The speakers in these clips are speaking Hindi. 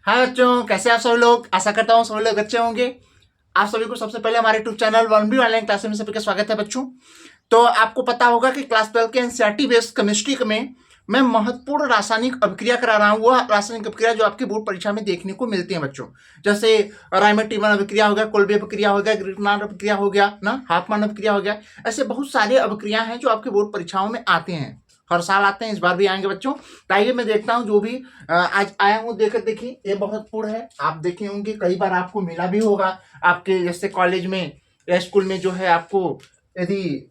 हाय बच्चों, कैसे आप सभी लोग। आशा करता हूँ सभी लोग अच्छे होंगे। आप सभी को सबसे पहले हमारे YouTube channel 1B online classes में सभी का स्वागत है बच्चों। तो आपको पता होगा कि क्लास 12 के एनसीईआरटी बेस्ड केमिस्ट्री में मैं महत्वपूर्ण रासायनिक अभिक्रिया करा रहा हूँ। वह रासायनिक अभिक्रिया जो आपके बोर्ड परीक्षा में देखने को मिलती है बच्चों, जैसे रायमंड-टीमन अभिक्रिया हो गया, कोल्बे अभिक्रिया हो गया, ग्रिग्नार्ड अभिक्रिया हो गया ना, हाफमैन अभिक्रिया हो गया। ऐसे बहुत सारे अभिक्रिया हैं जो आपके बोर्ड परीक्षाओं में आते हैं, हर साल आते हैं, इस बार भी आएंगे बच्चों। तो आइए मैं देखता हूँ जो भी आज आया हूँ। देखिए ये महत्वपूर्ण है, आप देखे होंगे कई बार आपको मिला भी होगा आपके जैसे कॉलेज में या स्कूल में, जो है आपको यदि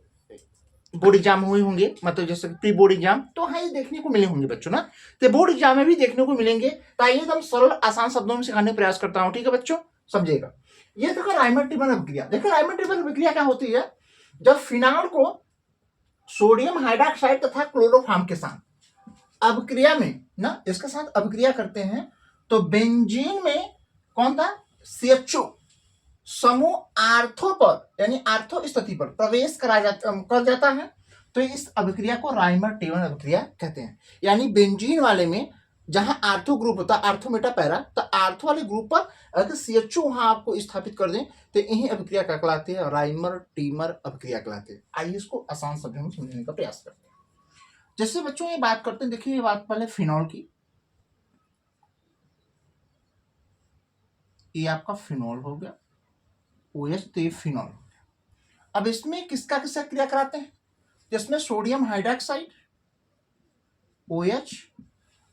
बोर्ड एग्जाम हुए होंगे, मतलब जैसे प्री बोर्ड एग्जाम, तो हाँ ये देखने को मिले होंगे बच्चों ना। तो बोर्ड एग्जाम में भी देखने को मिलेंगे। तो आइए एकदम सरल आसान शब्दों में सिखाने का प्रयास करता हूँ, ठीक है बच्चों, समझिएगा। ये देखो रायमंड-टीमन अभिक्रिया। देखो रायमंड-टीमन अभिक्रिया क्या होती है, जब फिनॉल को सोडियम हाइड्रॉक्साइड तथा क्लोरोफॉर्म के साथ अभिक्रिया में ना, इसके साथ अभिक्रिया करते हैं तो बेंजीन में कौन था, CHO समूह आर्थो पर यानी आर्थो स्थिति पर प्रवेश कर जाता है। तो इस अभिक्रिया को रायमंड-टीमन अभिक्रिया कहते हैं। यानी बेंजीन वाले में जहां आर्थो ग्रुप होता है, आर्थो मेटा पैरा, तो आर्थो वाले ग्रुप पर अगर CHO वहां आपको स्थापित कर दें तो यही अभिक्रिया क्या कहलाती है, रायमंड-टीमन अभिक्रिया कहलाती है। आइए इसको आसान शब्दों में समझने का प्रयास करते हैं। जैसे बच्चों ये बात करते हैं, देखिए ये बात पहले फिनॉल की, ये आपका फिनॉल हो गया, OH, तो ये फिनॉल हो गया। अब इसमें किसका किसका क्रिया कराते हैं, जिसमें सोडियम हाइड्रॉक्साइड OH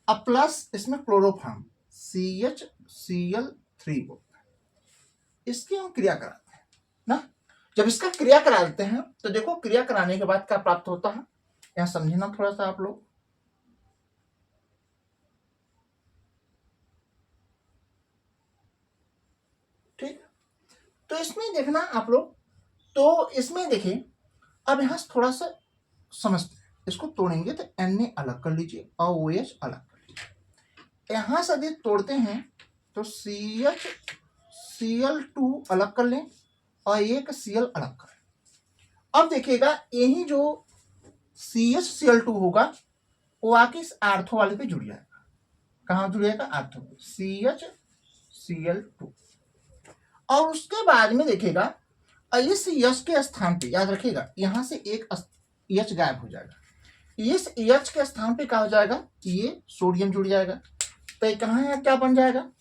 अब प्लस इसमें क्लोरोफॉर्म CHCl3 बोलते हैं, इसकी हम क्रिया कराते हैं ना। जब इसका क्रिया करा देते हैं तो देखो क्रिया कराने के बाद क्या प्राप्त होता है, यहां समझना थोड़ा सा आप लोग। ठीक, तो इसमें देखना आप लोग, तो इसमें देखिए अब यहां से थोड़ा सा समझते हैं, इसको तोड़ेंगे तो Na अलग कर लीजिए और OH अलग कर लीजिए। यहां से यदि तोड़ते हैं तो CHCl2 अलग कर लें और एक Cl अलग कर लें। अब देखिएगा यही जो CHCl2 होगा वो आके इस आर्थो वाले पे जुड़ जाएगा। कहां जुड़ जाएगा, आर्थो पे, CHCl2। और उसके बाद में देखिएगा इस H के स्थान पे, याद रखिएगा यहां से एक H गायब हो जाएगा, इस H के स्थान पे क्या हो जाएगा, ये सोडियम जुड़ जाएगा। तो ये कहां है, क्या बन जाएगा,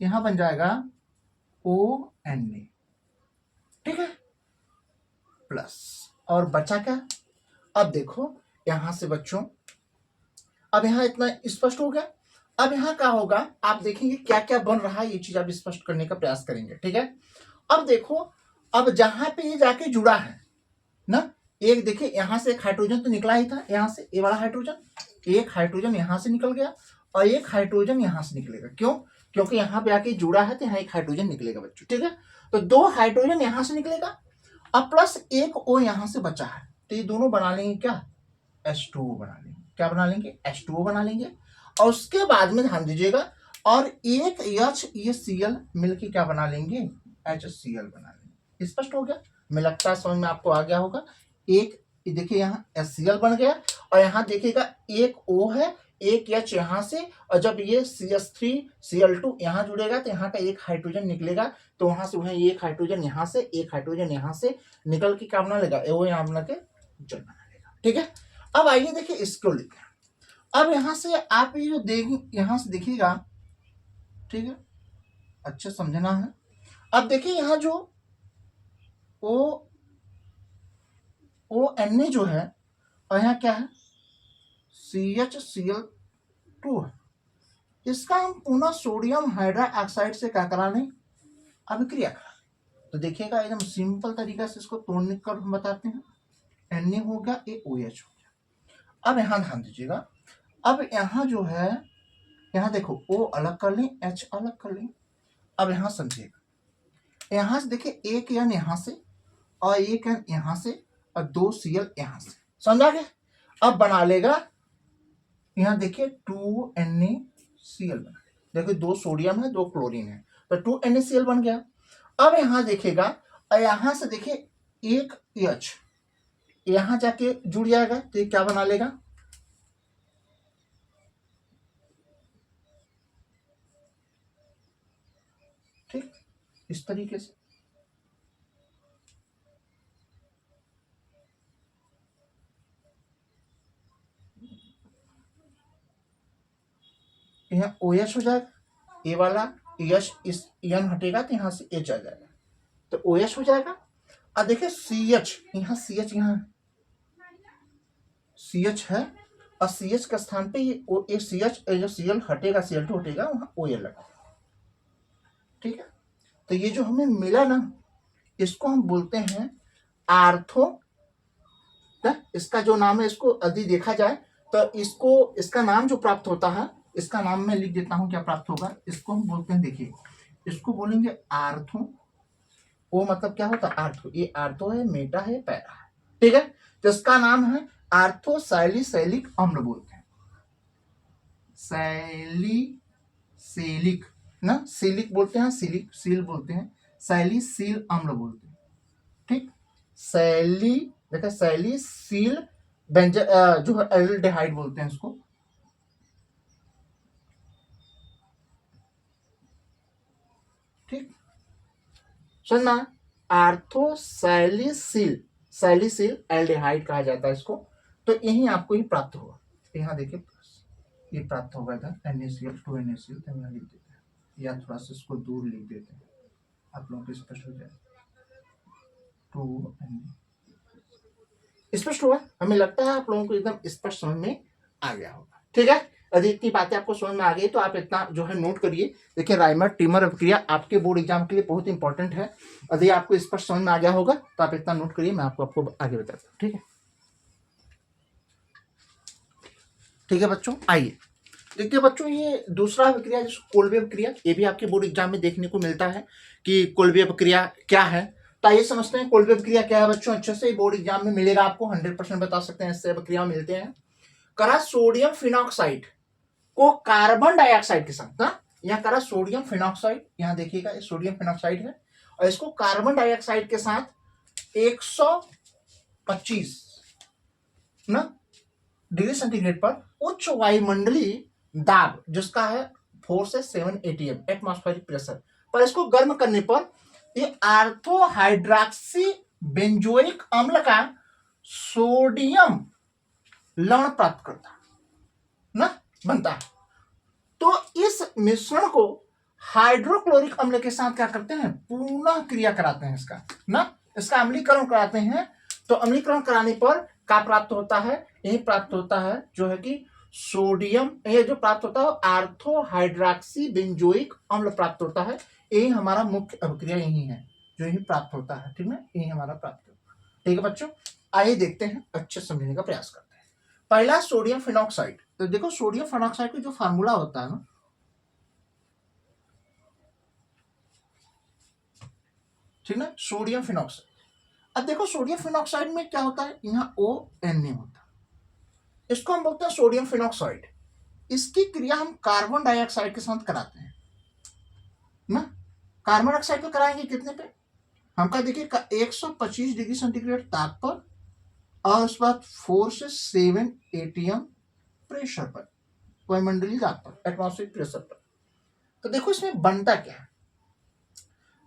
यहां बन जाएगा ONA, ठीक है, प्लस। और बचा क्या, अब देखो यहां से बच्चों, अब यहां इतना स्पष्ट हो गया। अब यहां क्या होगा, आप देखेंगे क्या क्या बन रहा है, ये चीज आप स्पष्ट करने का प्रयास करेंगे, ठीक है। अब देखो, अब जहां पे ये जाके जुड़ा है ना, एक देखिए यहां से एक हाइड्रोजन तो निकला ही था, यहां से ये वाला हाइड्रोजन, एक हाइड्रोजन यहां से निकल गया और एक हाइड्रोजन यहां से निकलेगा। क्यों, क्योंकि यहां पे आके जुड़ा है तो यहां एक हाइड्रोजन निकलेगा बच्चों, ठीक है। तो दो हाइड्रोजन यहां से निकलेगा अब प्लस एक O यहां से बचा है, तो ये दोनों बना लेंगे क्या, H2O बना लेंगे। क्या बना लेंगे, H2O बना लेंगे। और उसके बाद में ध्यान दीजिएगा, और एक H ये Cl मिलके क्या बना लेंगे, HCl बना लेंगे। स्पष्ट हो गया, मैं लगता है समझ में आपको आ गया होगा। एक देखिए यहाँ HCl बन गया और यहाँ देखिएगा एक O है, एक H यहाँ से, और जब ये CH3Cl2 यहाँ जुड़ेगा तो यहाँ का एक हाइड्रोजन निकलेगा, तो वहां से वहां एक हाइड्रोजन यहाँ से, एक हाइड्रोजन यहाँ से निकल के क्या बना लेगा, वो यहाँ बना के जल बना लेगा, ठीक है। अब आइए देखिए इसको लिखते हैं। अब यहां से आप ये जो देख यहां से देखिएगा, ठीक है, अच्छा समझना है। अब देखिए यहां जो ONA जो है, और यहाँ क्या है, CHCl2 है, इसका हम पुनः सोडियम हाइड्रोक्साइड से क्या करा लें, अभिक्रिया करा। तो देखिएगा एकदम सिंपल तरीका से इसको तोड़ने कर हम बताते हैं। Na हो गया, ये OH हो गया। अब यहां ध्यान दीजिएगा, अब यहां जो है, यहां देखो O अलग कर लें, H अलग कर लें। अब यहां समझिएगा, यहां से देखिए एक N यहां से और एक N यहां से और दो Cl यहां से, समझा गया। अब बना लेगा, यहां देखिए 2NaCl बना, देखिए दो सोडियम है दो क्लोरीन है, तो 2NaCl बन गया। अब यहां देखिएगा, और यहां से देखिए एक H यहां जाके जुड़ जाएगा, तो ये क्या बना लेगा, इस तरीके से। यहाँ OH हो जाएगा, ए वाला एच, इस एन हटेगा तो यहाँ से एच आ जाएगा, तो OH हो जाएगा। अब देखिए CH, यहाँ CH, यहाँ CH है, और CH के स्थान पे ये CH जो Cl हटेगा, Cl2 हटेगा, वहाँ OL लगा। ठीक है, तो ये जो हमें मिला ना, इसको हम बोलते हैं आर्थो। इसका जो नाम है, इसको यदि देखा जाए तो इसको, इसका नाम जो प्राप्त होता है, इसका नाम मैं लिख देता हूं क्या प्राप्त होगा। इसको हम बोलते हैं, देखिए इसको बोलेंगे आर्थो। वो मतलब क्या होता है, आर्थो, ये आर्थो है, मेटा है, पैरा है। ठीक है, तो इसका नाम है आर्थो सैलिसैलिक अम्ल बोलते हैं, सैलिसैलिक ना, सिलिक बोलते हैं, सिलिक सील बोलते हैं, सैलिसील अम्ल बोलते हैं। ठीक, देखा सैलिसील जो है एल्डिहाइड बोलते हैं इसको। ठीक, सुनना, सैलिसिल एल्डिहाइड कहा जाता है इसको। तो यही आपको ही प्राप्त होगा, यहाँ देखिए ये प्राप्त होगा इधर NaCl 2NaCl, तो यहाँ लिख देते हैं, या थोड़ा सा इसको दूर लिख देते हैं, आप लोगों को स्पष्ट हो जाए। 2Na स्पष्ट हुआ, हमें लगता है आप लोगों को एकदम स्पष्ट समझ में आ गया होगा। ठीक है, यदि इतनी बातें आपको समझ में आ गई तो आप इतना जो है नोट करिए। देखिए राइमर टीमर अभिक्रिया आपके बोर्ड एग्जाम के लिए बहुत इंपॉर्टेंट है। यदि आपको स्पष्ट समझ में आ गया होगा तो आप इतना नोट करिए, मैं आपको आगे बताता हूँ। ठीक है, ठीक है बच्चों, आइए देखिए बच्चों, ये दूसरा अभिक्रिया जिसको कोल्बे अभिक्रिया, ये भी आपके बोर्ड एग्जाम में देखने को मिलता है कि कोल्बे अभिक्रिया क्या है। तो आइए समझते हैं कोल्बे अभिक्रिया क्या है बच्चों। अच्छे से बोर्ड एग्जाम में मिलेगा आपको, 100% बता सकते हैं, इससे अभिक्रिया मिलते हैं। करा सोडियम फिनॉक्साइड को कार्बन डाइऑक्साइड के साथ ना, यहाँ करा सोडियम फिनॉक्साइड, यहाँ देखिएगा सोडियम फिनॉक्साइड है, और इसको कार्बन डाइऑक्साइड के साथ 125 ना डिग्री सेंटीग्रेड पर उच्च वायुमंडलीय दाब, जिसका है 4 से 7 ATM एटमॉस्फेरिक प्रेशर पर, इसको गर्म करने पर ये आर्थो हाइड्रोक्सी बेंजोइक अम्ल का सोडियम लवण प्राप्त करता ना, बनता है। तो इस मिश्रण को हाइड्रोक्लोरिक अम्ल के साथ क्या करते हैं, पुनः क्रिया कराते हैं इसका ना, इसका अम्लीकरण कराते हैं। तो अम्लीकरण कराने पर क्या प्राप्त होता है, यही प्राप्त होता है जो है कि सोडियम, ये जो प्राप्त होता है आर्थो हाइड्रोक्सी बेंजोइक अम्ल प्राप्त होता है। यही हमारा मुख्य अभिक्रिया यही है, जो यही प्राप्त होता है। ठीक है, यही हमारा प्राप्त होता है। ठीक है बच्चों, आइए देखते हैं, अच्छे समझने का प्रयास करते हैं। पहला सोडियम फिनॉक्साइड, तो देखो सोडियम फिनॉक्साइड का जो फार्मूला होता है ना, ठीक ना, सोडियम फिनॉक्साइड। अब देखो सोडियम फिनॉक्साइड में क्या होता है, यहाँ ONa होता है, इसको हम बोलते हैं सोडियम फिनॉक्साइड। इसकी क्रिया हम कार्बन डाइऑक्साइड के साथ कराते हैं ना, कार्बन डाइऑक्साइड को कराएंगे कितने पे, हम का देखिए 125 डिग्री सेंटीग्रेड ताप पर, और उसके बाद 4 से 7 ATM प्रेशर पर, वायुमंडलीय दाब पर, एटमॉस्फेरिक प्रेशर पर। तो देखो इसमें बनता क्या है,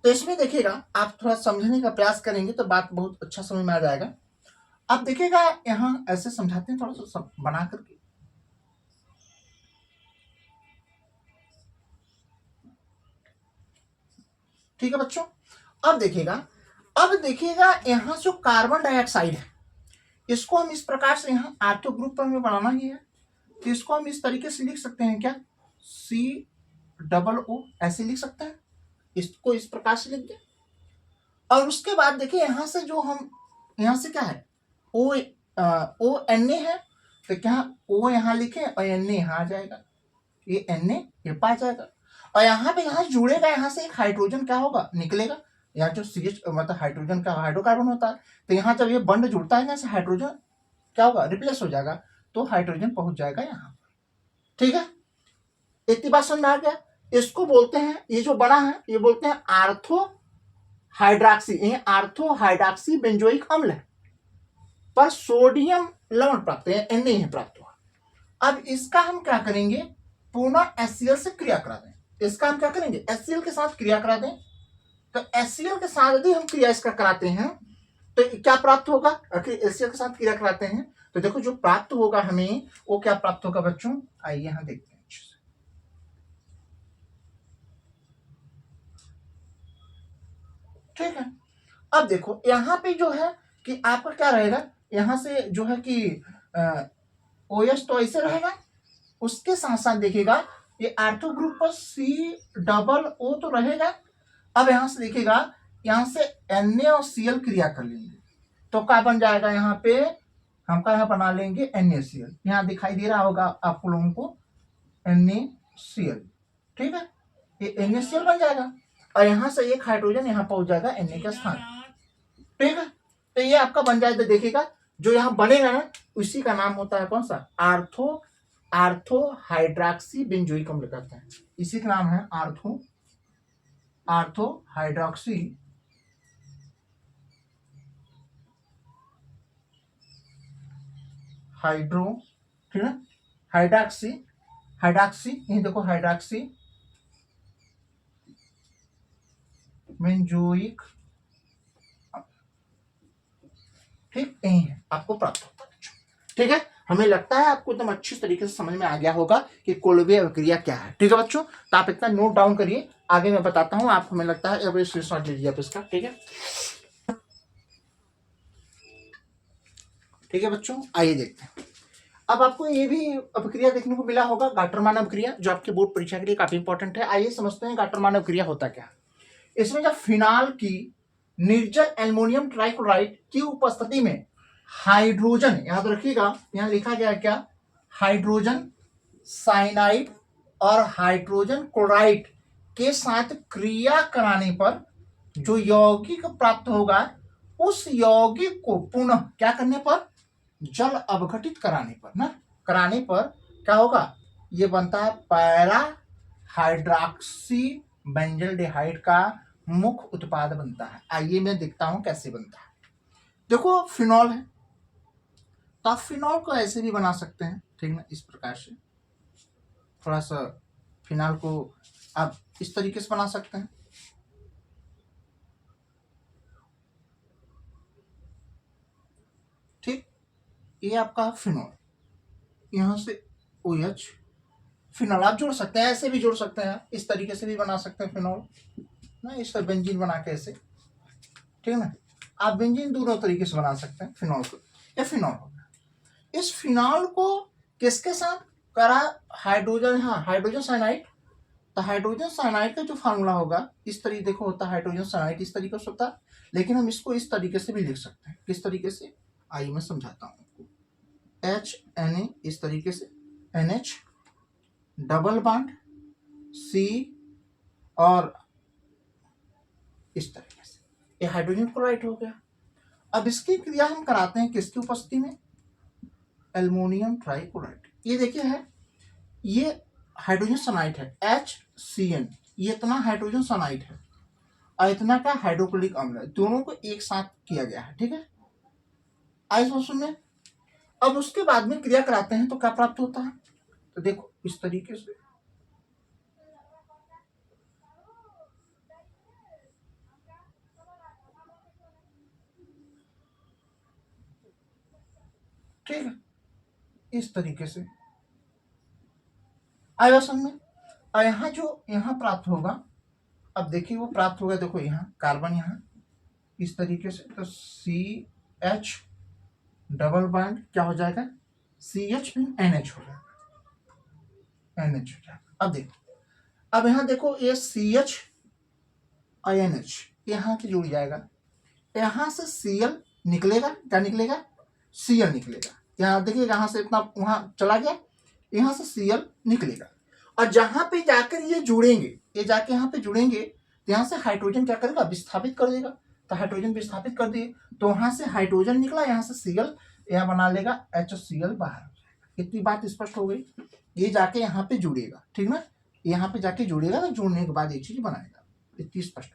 तो इसमें देखिएगा आप थोड़ा समझने का प्रयास करेंगे तो बात बहुत अच्छा समझ में आ जाएगा। आप देखिएगा यहां ऐसे समझाते हैं, थोड़ा सा बना करके, ठीक है बच्चों। अब देखिएगा यहाँ जो कार्बन डाइऑक्साइड है, इसको हम इस प्रकार से, यहाँ आर्थो ग्रुप पर हमें बनाना ही है, तो इसको हम इस तरीके से लिख सकते हैं क्या, COO ऐसे लिख सकते हैं, इसको इस प्रकार से लिख दें। और उसके बाद देखिए यहां से जो हम, यहां से क्या है, ONa है, तो क्या O यहां लिखे और Na यहां आ जाएगा, ये Na ये पा जाएगा, और यहाँ पे यहाँ जुड़ेगा, यहाँ से एक हाइड्रोजन क्या होगा, निकलेगा। यहाँ जो CH मतलब हाइड्रोजन का हाइड्रोकार्बन होता है, तो यहाँ जब ये बंड जुड़ता है, यहाँ से हाइड्रोजन क्या होगा, रिप्लेस हो जाएगा, तो हाइड्रोजन पहुंच जाएगा यहाँ। ठीक है, इतनी बात समझ में आ गया। इसको बोलते हैं, ये जो बड़ा है ये बोलते हैं आर्थो हाइड्रोक्सी, ये आर्थो हाइड्रोक्सी बेंजोइक अम्ल है, पर सोडियम लवण प्राप्त है, Na प्राप्त हुआ। अब इसका हम क्या करेंगे, पुनः HCl से क्रिया करा दें, इसका हम क्या करेंगे, HCl के साथ क्रिया करा दें, तो HCl के साथ यदि हम क्रिया इसका कराते हैं तो क्या प्राप्त होगा? अगर HCl के साथ क्रिया कराते हैं तो देखो जो प्राप्त होगा हमें वो क्या प्राप्त होगा बच्चों, आइए यहां देखते हैं। ठीक है, अब देखो यहाँ पे जो है कि आपका क्या रहेगा, यहां से जो है कि OH तो ऐसे रहेगा, उसके साथ साथ देखिएगा ये आर्थो ग्रुप पर C+O तो रहेगा। अब यहां से देखिएगा यहां से Na और Cl क्रिया कर लेंगे तो क्या बन जाएगा, यहाँ पे हम क्या यहाँ बना लेंगे NaCl, यहाँ दिखाई दे रहा होगा आप लोगों को NaCl। ठीक है, ये NaCl बन जाएगा और यहां से एक हाइड्रोजन यहाँ पहुंच जाएगा Na के स्थान। ठीक है, तो ये आपका बन जाए तो देखिएगा जो यहाँ बनेगा ना उसी का नाम होता है कौन सा, आर्थो हाइड्रॉक्सी बेंजोइक अम्ल कहते हैं, इसी का नाम है आर्थो हाइड्रॉक्सी हाइड्रो, ठीक है, हाइड्रॉक्सी यही देखो हाइड्रॉक्सी बेंजोइक, ठीक यही है आपको प्राप्त होता है। ठीक है, हमें लगता है आपको एकदम अच्छी तरीके से समझ में आ गया होगा कि कोलवे अभिक्रिया क्या है। ठीक है बच्चों, तो आप इतना नोट डाउन करिए, आगे मैं बताता हूं आप, हमें लगता है एवरेज स्क्रीनशॉट लीजिए आप इसका। ठीक है, ठीक है बच्चों, आइए देखते हैं। अब आपको ये भी अभिक्रिया देखने को मिला होगा गाटरमान अभिक्रिया, जो आपके बोर्ड परीक्षा के लिए काफी इंपॉर्टेंट है। आइए समझते हैं गाटरमान अभिक्रिया होता क्या है। इसमें जब फिनाल की निर्जल एल्युमिनियम ट्राइक्लोराइड की उपस्थिति में हाइड्रोजन, याद रखिएगा यहां लिखा गया क्या, हाइड्रोजन साइनाइड और हाइड्रोजन क्लोराइड के साथ क्रिया कराने पर जो यौगिक प्राप्त होगा उस यौगिक को पुनः क्या करने पर, जल अवघटित कराने पर क्या होगा, ये बनता है पैरा हाइड्रॉक्सी बेंजल्डिहाइड का मुख्य उत्पाद बनता है। आइए मैं दिखता हूं कैसे बनता है। देखो फिनॉल है तो आप फिनॉल को ऐसे भी बना सकते हैं, ठीक ना, इस प्रकार से थोड़ा सा फिनॉल को आप इस तरीके से बना सकते हैं। ठीक, ये आपका फिनॉल, यहां से OH फिनॉल आप जोड़ सकते हैं, ऐसे भी जोड़ सकते हैं, इस तरीके से भी बना सकते हैं फिनॉल ना, इस बेंजीन बना के ऐसे, ठीक है ना, आप बेंजीन दोनों तरीके से बना सकते हैं फिनॉल को, या फिनॉल होगा। इस फिनॉल को किसके साथ करा, हाइड्रोजन, हाँ हाइड्रोजन साइनाइड, तो हाइड्रोजन साइनाइड का जो फार्मूला होगा इस तरीके देखो होता है, हाइड्रोजन साइनाइड इस तरीके से होता है, लेकिन हम इसको इस तरीके से भी लिख सकते हैं। किस तरीके से, आइए मैं समझाता हूँ। HNA इस तरीके से, NH डबल बॉन्ड C और इस तरीके से, ये हाइड्रोजन क्लोराइड हो गया। अब इसकी क्रिया हम कराते हैं किसकी उपस्थिति में, एल्युमिनियम ट्राइक्लोराइड। ये देखिए है, ये हाइड्रोजन सनाइड है HCN, ये इतना हाइड्रोजन सनाइड है और इतना का हाइड्रोक्लोरिक अम्ल है, दोनों को एक साथ किया गया है। ठीक है, आइसोसोम में अब उसके बाद में क्रिया कराते हैं तो क्या प्राप्त होता है, तो देखो इस तरीके से, ठीक है, इस तरीके से आयोसन में, और यहाँ जो यहाँ प्राप्त होगा, अब देखिए वो प्राप्त होगा, देखो यहाँ कार्बन यहाँ इस तरीके से, तो CH डबल बॉन्ड क्या हो जाएगा, CH में NH हो जाएगा, NH हो जाएगा। अब देखो, अब यहाँ देखो ये CH और NH यहाँ से जुड़ जाएगा, यहाँ से Cl निकलेगा, क्या निकलेगा, Cl निकलेगा, यहाँ देखिए यहाँ से इतना वहां चला गया, यहाँ से Cl निकलेगा, और जहां पे जाकर ये जुड़ेंगे, ये जाके यहाँ पे जुड़ेंगे तो यहाँ से हाइड्रोजन क्या करेगा, विस्थापित कर देगा, तो हाइड्रोजन विस्थापित कर दिए तो वहां से हाइड्रोजन निकला, यहाँ से Cl यहाँ बना लेगा, HCl बाहर हो जाएगा। इतनी बात स्पष्ट हो गई। ये जाके यहाँ पे जुड़ेगा, ठीक ना, यहाँ पे जाके जुड़ेगा, तो जुड़ने के बाद एक चीज बनाएगा, इतनी स्पष्ट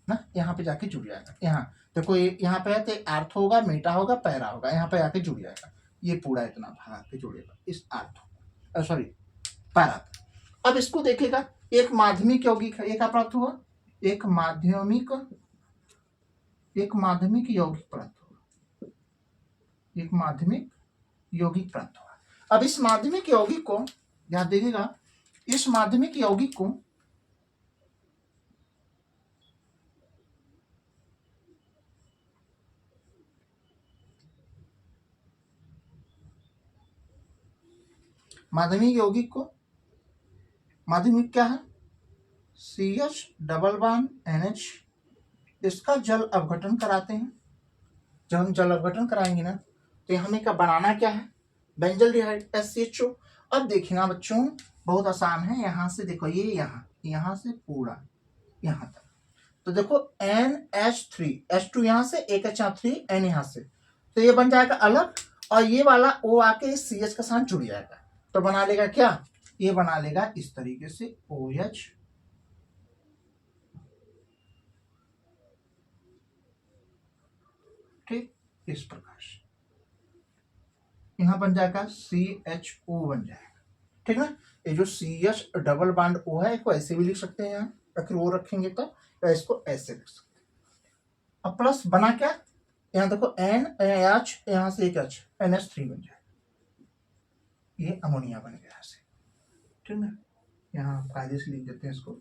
ना, यहाँ पे जाके जुड़ जाएगा। यहाँ देखो ये यहाँ पे है तो आर्थ होगा, मेटा होगा, पैरा होगा, यहाँ पे आके जुड़ जाएगा, ये पूरा इतना भाग आके जुड़ेगा इस आर्थ, सॉरी पैरा। अब इसको देखेगा, एक माध्यमिक यौगिक है, ये क्या प्राप्त हुआ, एक माध्यमिक यौगिक प्राप्त होगा, एक माध्यमिक यौगिक प्राप्त होगा। अब इस माध्यमिक यौगिक को याद देखिएगा, इस माध्यमिक यौगिक को माध्यमिक क्या है, CH डबल बॉन्ड NH, इसका जल अपघटन कराते हैं। जब हम जल अपघटन कराएंगे ना तो हमें क्या बनाना क्या है, बेंजल्डिहाइड SCHO। अब देखिए ना बच्चों, बहुत आसान है, यहां से देखो, ये यहां से पूरा यहां तक, तो देखो NH3 H2 यहां से, एक H3 N यहां से, तो ये बन जाएगा अलग, और ये वाला O आके इस CH के साथ जुड़ जाएगा, तो बना लेगा क्या, ये बना लेगा इस तरीके से OH, ठीक, इस प्रकार से यहां बन जाएगा CHO बन जाएगा, ठीक ना। ये जो CH डबल बॉन्ड O है, इसको ऐसे भी लिख सकते हैं, यहाँ अगर वो रखेंगे तो, या इसको ऐसे लिख सकते हैं। अब प्लस बना क्या, यहाँ देखो NH, यहाँ से एक H, NH3 बन जाएगा, ये अमोनिया बन गया ऐसे, ठीक ना। यहाँ फायदे से लिख देते हैं इसको,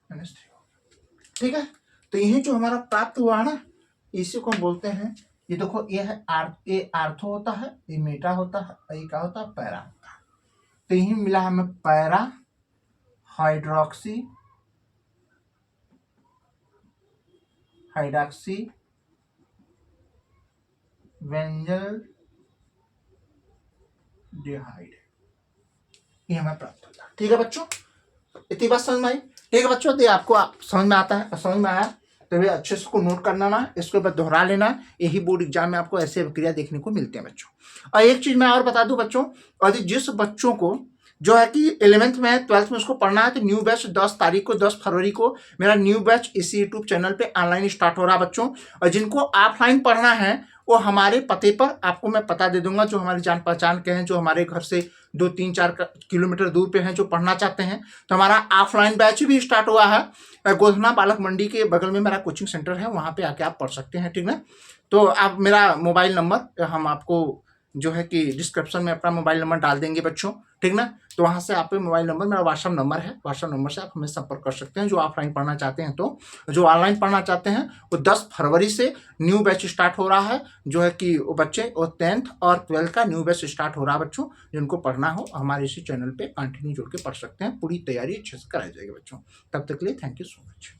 NH3 हो गया, ठीक है। तो यही जो हमारा प्राप्त हुआ ना, इसी को हम बोलते हैं, ये देखो, ये है ये आर्थो होता है, ये मेटा होता है, ये क्या होता है, पैरा होता है। तो यही मिला हमें पैरा हाइड्रोक्सी बेंजल्डिहाइड, ये हमें प्राप्त होता है, ठीक है बच्चों। इतनी बात समझ में आई, ठीक है बच्चों। तो आपको समझ में आता है, समझ में आया तो भैया अच्छे से इसको नोट करना ना, इसके बाद दोहरा लेना, यही बोर्ड एग्जाम में आपको ऐसे प्रक्रिया देखने को मिलते हैं बच्चों। और एक चीज मैं और बता दूं बच्चों, और जिस बच्चों को जो है कि 11th में 12th में उसको पढ़ना है, तो न्यू बैच 10 तारीख को, 10 फरवरी को मेरा न्यू बैच इसी यूट्यूब चैनल पे ऑनलाइन स्टार्ट हो रहा है बच्चों। और जिनको ऑफलाइन पढ़ना है वो हमारे पते पर आपको मैं पता दे दूंगा, जो हमारी जान पहचान के हैं, जो हमारे घर से 2-3-4 किलोमीटर दूर पे हैं, जो पढ़ना चाहते हैं, तो हमारा ऑफलाइन बैच भी स्टार्ट हुआ है। गोधना बालक मंडी के बगल में मेरा कोचिंग सेंटर है, वहाँ पे आके आप पढ़ सकते हैं, ठीक ना। तो आप मेरा मोबाइल नंबर हम आपको जो है कि डिस्क्रिप्शन में अपना मोबाइल नंबर डाल देंगे बच्चों, ठीक ना। तो वहाँ से आप मोबाइल नंबर, मेरा व्हाट्सअप नंबर है, व्हाट्सअप नंबर से आप हमें संपर्क कर सकते हैं, जो ऑफलाइन पढ़ना चाहते हैं। तो जो ऑनलाइन पढ़ना चाहते हैं वो 10 फरवरी से न्यू बैच स्टार्ट हो रहा है, जो है कि वो बच्चे और 10th और 12th का न्यू बैच स्टार्ट हो रहा है बच्चों। जिनको पढ़ना हो हमारे इसी चैनल पे कंटिन्यू जुड़ के पढ़ सकते हैं, पूरी तैयारी अच्छे से कराई जाएगी बच्चों। तब तक के लिए थैंक यू सो मच।